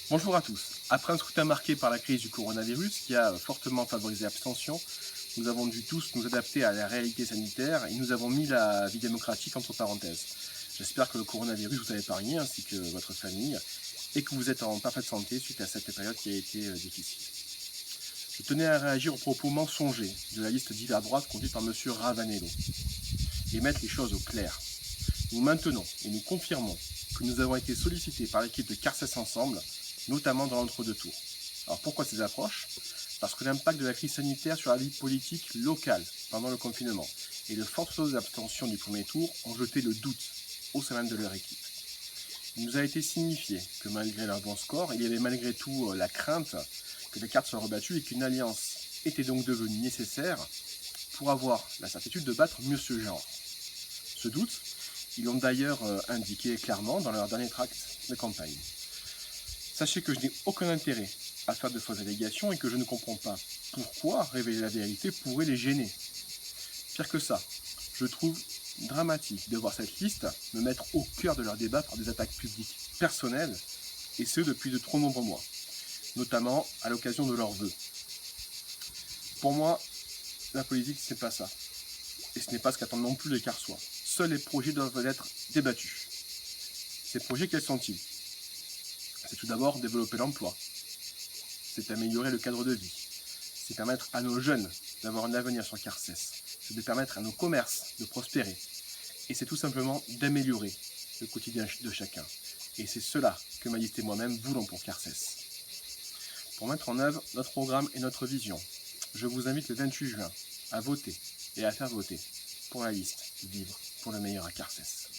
Bonjour à tous. Après un scrutin marqué par la crise du coronavirus qui a fortement favorisé l'abstention, nous avons dû tous nous adapter à la réalité sanitaire et nous avons mis la vie démocratique entre parenthèses. J'espère que le coronavirus vous a épargné ainsi que votre famille et que vous êtes en parfaite santé suite à cette période qui a été difficile. Je tenais à réagir aux propos mensongers de la liste d'hiver droite conduite par M. Ravanello et mettre les choses au clair. Nous maintenons et nous confirmons que nous avons été sollicités par l'équipe de Carcès Ensemble, notamment dans l'entre-deux tours. Alors pourquoi ces approches? Parce que l'impact de la crise sanitaire sur la vie politique locale pendant le confinement et le fort taux d'abstention du premier tour ont jeté le doute au sein même de leur équipe. Il nous a été signifié que malgré leur bon score, il y avait malgré tout la crainte que les cartes soient rebattues et qu'une alliance était donc devenue nécessaire pour avoir la certitude de battre mieux ce genre. Ce doute, ils l'ont d'ailleurs indiqué clairement dans leur dernier tract de campagne. Sachez que je n'ai aucun intérêt à faire de fausses allégations et que je ne comprends pas pourquoi révéler la vérité pourrait les gêner. Pire que ça, je trouve dramatique de voir cette liste me mettre au cœur de leur débat par des attaques publiques personnelles, et ce depuis de trop nombreux mois, notamment à l'occasion de leurs vœux. Pour moi, la politique, c'est pas ça. Et ce n'est pas ce qu'attendent non plus les Carsois. Seuls les projets doivent être débattus. Ces projets, quels sont-ils? C'est tout d'abord développer l'emploi. C'est améliorer le cadre de vie. C'est permettre à nos jeunes d'avoir un avenir sur Carcès. C'est de permettre à nos commerces de prospérer. Et c'est tout simplement d'améliorer le quotidien de chacun. Et c'est cela que ma liste et moi-même voulons pour Carcès. Pour mettre en œuvre notre programme et notre vision, je vous invite le 28 juin à voter et à faire voter pour la liste Vivre pour le meilleur à Carcès.